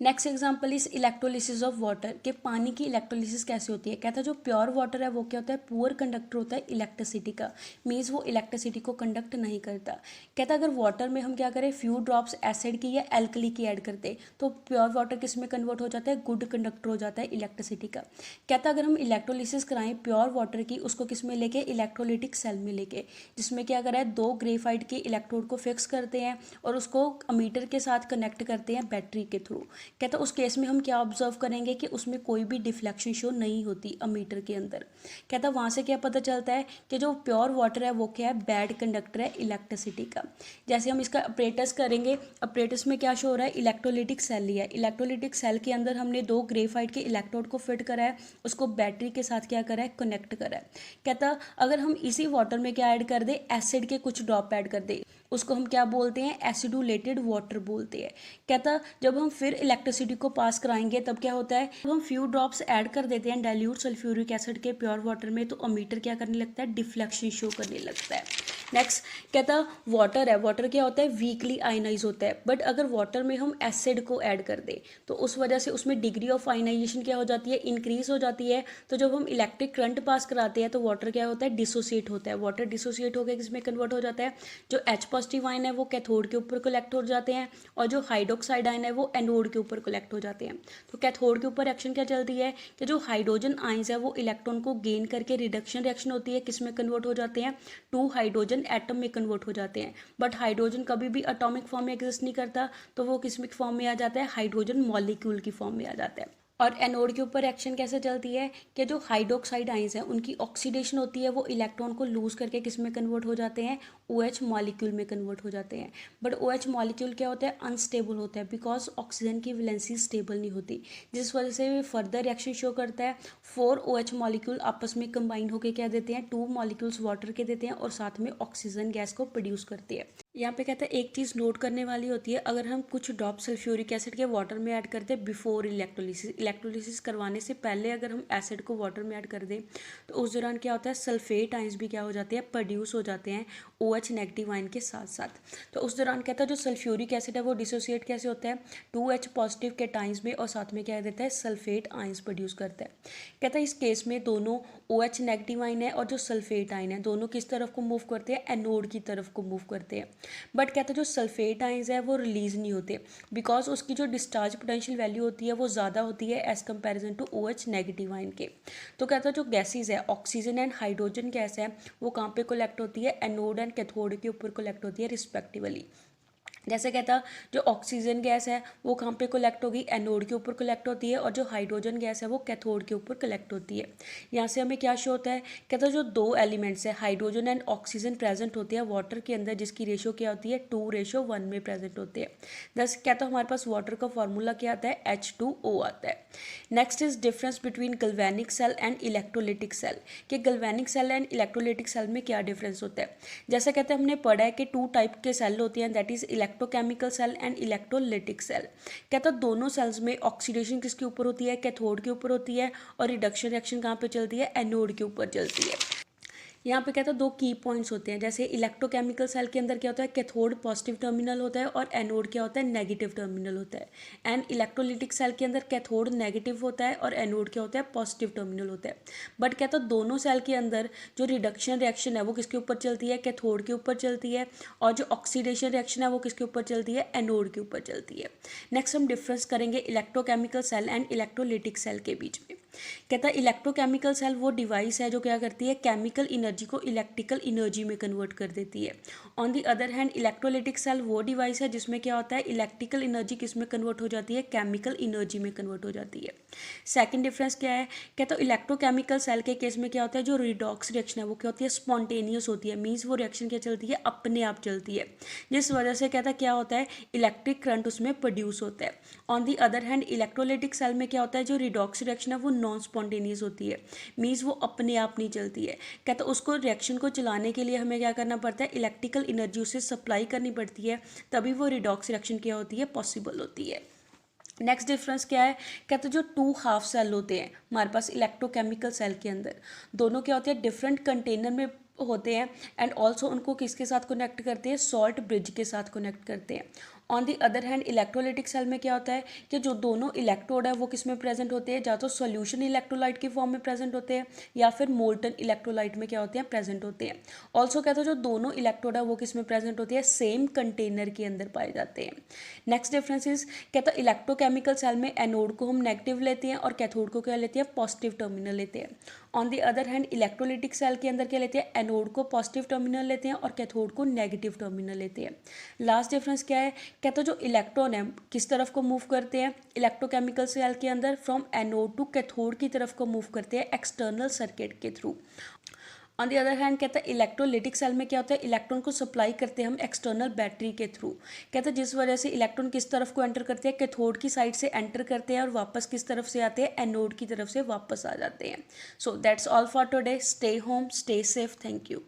Next example is electrolysis of water, के पानी की इलेक्ट्रोलिसिस कैसे होती है। कहता है जो प्योर वाटर है वो क्या होता है, पुअर कंडक्टर होता है इलेक्ट्रिसिटी का, मीन्स वो इलेक्ट्रिसिटी को कंडक्ट नहीं करता। कहता है अगर वाटर में हम क्या करें, फ्यू ड्रॉप्स एसिड की या एल्कली की ऐड करते तो प्योर वाटर किस में कन्वर्ट हो जाता है, गुड कंडक्टर हो जाता है इलेक्ट्रिसिटी का। कहता है अगर हम इलेक्ट्रोलिसिस कराएं प्योर वाटर की, उसको किस में लेके, इलेक्ट्रोलिटिक सेल में लेके, जिसमें क्या करा है, दो ग्रेफाइट के इलेक्ट्रोड को फिक्स करते हैं और उसको अमीटर के साथ कनेक्ट करते हैं बैटरी के थ्रू। कहता उस केस में हम क्या ऑब्जर्व करेंगे कि उसमें कोई भी डिफ्लेक्शन शो नहीं होती अमीटर के अंदर। कहता वहाँ से क्या पता चलता है कि जो प्योर वाटर है वो क्या है, बैड कंडक्टर है इलेक्ट्रिसिटी का। जैसे हम इसका अपरेटस करेंगे, अपरेटस में क्या शो हो रहा है, इलेक्ट्रोलिटिक सेल लिया है, इलेक्ट्रोलिटिक सेल के अंदर हमने दो ग्रेफाइट के इलेक्ट्रोड को फिट करा है, उसको बैटरी के साथ क्या करा है, कनेक्ट करा है। कहता अगर हम इसी वाटर में क्या ऐड कर दे, एसिड के कुछ ड्रॉप ऐड कर दे, उसको हम क्या बोलते हैं, एसिडुलेटेड वाटर बोलते हैं। कहता जब हम फिर इलेक्ट्रिसिटी को पास कराएंगे तब क्या होता है, जब हम फ्यू ड्रॉप्स ऐड कर देते हैं डाइल्यूट सल्फ्यूरिक एसिड के प्योर वाटर में तो अमीटर क्या करने लगता है, डिफ्लेक्शन शो करने लगता है। नेक्स्ट कहता वाटर है, वाटर क्या होता है, वीकली आयनाइज होता है, बट अगर वाटर में हम एसिड को ऐड कर दें तो उस वजह से उसमें डिग्री ऑफ आयनाइजेशन क्या हो जाती है, इंक्रीज हो जाती है। तो जब हम इलेक्ट्रिक करंट पास कराते हैं तो वाटर क्या होता है, डिसोसिएट होता है, वाटर डिसोसिएट होकर किसमें कन्वर्ट हो जाता है, जो H पॉजिटिव आयन है वो कैथोड के ऊपर कलेक्ट हो जाते हैं और जो हाइड्रोक्साइड आयन है वो एनोड के ऊपर कलेक्ट हो जाते हैं। तो कैथोड के ऊपर रिएक्शन क्या चलती है कि जो हाइड्रोजन आयंस है वो इलेक्ट्रॉन को गेन करके रिडक्शन रिएक्शन होती है, किसमें कन्वर्ट हो जाते हैं, टू हाइड्रोजन एटम में कन्वर्ट हो जाते हैं। बट हाइड्रोजन कभी भी एटॉमिक फॉर्म में एग्जिस्ट नहीं करता, तो वो किस फॉर्म में आ जाता है, हाइड्रोजन मॉलिक्यूल की फॉर्म में आ जाता है। और एनोड के ऊपर रिएक्शन कैसे चलती है कि जो हाइड्रोक्साइड आइंस हैं उनकी ऑक्सीडेशन होती है, वो इलेक्ट्रॉन को लूज करके किस में कन्वर्ट हो जाते हैं, OH मॉलिक्यूल में कन्वर्ट हो जाते हैं। बट OH मॉलिक्यूल क्या होता है, अनस्टेबल होता है, बिकॉज ऑक्सीजन की वैलेंसी स्टेबल नहीं होती, जिस वजह से वे फर्दर रिएक्शन शो करता है। 4 OH मॉलिक्यूल आपस में कंबाइन होकर क्या देते हैं, 2 मॉलिक्यूल्स वाटर के देते हैं और साथ में ऑक्सीजन गैस को प्रोड्यूस करते हैं। यहाँ पे कहता है एक चीज़ नोट करने वाली होती है, अगर हम कुछ ड्रॉप सल्फ्यूरिक एसिड के वाटर में ऐड करते हैं बिफोर इलेक्ट्रोलिसिस, इलेक्ट्रोलिसिस करवाने से पहले अगर हम एसिड को वाटर में ऐड कर दें तो उस दौरान क्या होता है, सल्फेट आइंस भी क्या हो जाते हैं, प्रोड्यूस हो जाते हैं OH नेगेटिव आयन के साथ साथ। तो उस दौरान कहता है जो सल्फ्यूरिक एसिड है वो डिसोसिएट कैसे होता है, 2H पॉजिटिव के टाइम्स में और साथ में क्या देता है, सल्फेट आइंस प्रोड्यूस करता है। कहता है इस केस में दोनों OH नेगेटिव आयन है और जो सल्फेट आयन है दोनों किस तरफ को मूव करते हैं, एनोड की तरफ को मूव करते हैं। बट कहते हैं जो सल्फेट आइंस है वो रिलीज नहीं होते, बिकॉज उसकी जो डिस्चार्ज पोटेंशियल वैल्यू होती है वो ज़्यादा होती है as comparison to OH negative ion के। तो कहता है जो गैसेज है, ऑक्सीजन एंड हाइड्रोजन गैस है, वो कहाँ पे कलेक्ट होती है, एनोड एंड कैथोड के ऊपर कलेक्ट होती है रिस्पेक्टिवली। जैसे कहता जो ऑक्सीजन गैस है वो कहाँ पे कलेक्ट होगी, एनोड के ऊपर कलेक्ट होती है, और जो हाइड्रोजन गैस है वो कैथोड के ऊपर कलेक्ट होती है। यहाँ से हमें क्या शो होता है, कहता जो दो एलिमेंट्स है हाइड्रोजन एंड ऑक्सीजन प्रेजेंट होती है वाटर के अंदर, जिसकी रेशो क्या होती है, 2:1 में प्रेजेंट होते हैं। दस कहता हमारे पास वाटर का फॉर्मूला क्या आता है, H2O आता है। Next is difference between galvanic cell and electrolytic cell, कि galvanic cell and electrolytic cell में क्या डिफरेंस होता है। जैसे कहते हैं हमने पढ़ा है कि 2 टाइप के सेल होते हैं, that is electrochemical cell and electrolytic cell. कहता दोनों सेल्स में ऑक्सीडेशन किसके ऊपर होती है, कैथोड के ऊपर होती है, और रिडक्शन रिएक्शन कहाँ पे चलती है, एनोड के ऊपर चलती है। यहाँ पे कहता है 2 की पॉइंट्स होते हैं, जैसे इलेक्ट्रोकेमिकल सेल के अंदर क्या होता है, कैथोड पॉजिटिव टर्मिनल होता है और एनोड क्या होता है, नेगेटिव टर्मिनल होता है। एंड इलेक्ट्रोलिटिक सेल के अंदर कैथोड नेगेटिव होता है और एनोड क्या होता है, पॉजिटिव टर्मिनल होता है। बट कहता है दोनों सेल के अंदर जो रिडक्शन रिएक्शन है वो किसके ऊपर चलती है, कैथोड के ऊपर चलती है, और जो ऑक्सीडेशन रिएक्शन है वो किसके ऊपर चलती है, एनोड के ऊपर चलती है। नेक्स्ट हम डिफरेंस करेंगे electrochemical cell and electrolytic cell के बीच में। कहता है इलेक्ट्रोकेमिकल सेल वो डिवाइस है जो क्या करती है, केमिकल एनर्जी को इलेक्ट्रिकल एनर्जी में कन्वर्ट कर देती है। On the other hand electrolytic cell वो डिवाइस है जिसमें क्या होता है, इलेक्ट्रिकल एनर्जी किस में कन्वर्ट हो जाती है, केमिकल एनर्जी में कन्वर्ट हो जाती है। सेकंड डिफरेंस क्या है, कहता है इलेक्ट्रोकेमिकल सेल के केस में क्या होता है, जो रिडॉक्स रिएक्शन है वो क्या होती है, स्पॉन्टेनियस होती है, मीन्स वो रिएक्शन क्या चलती है, अपने आप चलती है, जिस वजह से कहता है क्या होता है, इलेक्ट्रिक करंट उसमें प्रोड्यूस होता है। On the other hand electrolytic cell में क्या होता है, जो रिडॉक्स रिएक्शन है वो नॉन स्पॉन्टेनियस होती है, मीन्स वो अपने आप नहीं चलती है। कहता है उसको रिएक्शन को चलाने के लिए हमें क्या करना पड़ता है, इलेक्ट्रिकल एनर्जी उसे सप्लाई करनी पड़ती है, तभी वो रिडॉक्स रिएक्शन क्या होती है, पॉसिबल होती है। नेक्स्ट डिफरेंस क्या है, कहते हैं जो 2 हाफ सेल होते हैं हमारे पास इलेक्ट्रोकेमिकल सेल के अंदर, दोनों क्या होते हैं, डिफरेंट कंटेनर में होते हैं, एंड ऑल्सो उनको किसके साथ कनेक्ट करते हैं, सॉल्ट ब्रिज के साथ कनेक्ट करते हैं। On the other hand electrolytic cell में क्या होता है कि जो दोनों इलेक्ट्रोड है वो किस में प्रेजेंट होते हैं, या तो सॉल्यूशन इलेक्ट्रोलाइट की फॉर्म में प्रेजेंट होते हैं या फिर मोल्टन इलेक्ट्रोलाइट में क्या होते हैं, प्रेजेंट होते हैं। ऑल्सो कहते हैं जो दोनों इलेक्ट्रोड है वो किस में प्रेजेंट होती है, सेम कंटेनर के अंदर पाए जाते हैं। नेक्स्ट डिफरेंस इज कहता है इलेक्ट्रोकेमिकल सेल में एनोड को हम नेगेटिव लेते हैं और कैथोड को क्या लेते हैं, पॉजिटिव टर्मिनल लेते हैं। On the other hand electrolytic cell के अंदर क्या लेते हैं, एनोड को पॉजिटिव टर्मिनल लेते हैं और कैथोड को नेगेटिव टर्मिनल लेते हैं। लास्ट डिफरेंस क्या है, कहता है जो इलेक्ट्रॉन है किस तरफ को मूव करते हैं इलेक्ट्रोकेमिकल सेल के अंदर, फ्रॉम एनोड टू कैथोड की तरफ को मूव करते हैं एक्सटर्नल सर्किट के through. On the other hand कहता है इलेक्ट्रोलिटिक सेल में क्या होता है, इलेक्ट्रॉन को सप्लाई करते हैं हम एक्सटर्नल बैटरी के थ्रू। कहता है जिस वजह से इलेक्ट्रॉन किस तरफ को एंटर करते हैं, कैथोड की साइड से एंटर करते हैं और वापस किस तरफ से आते हैं, एनोड की तरफ से वापस आ जाते हैं। So that's all for today. Stay home, stay safe, thank you.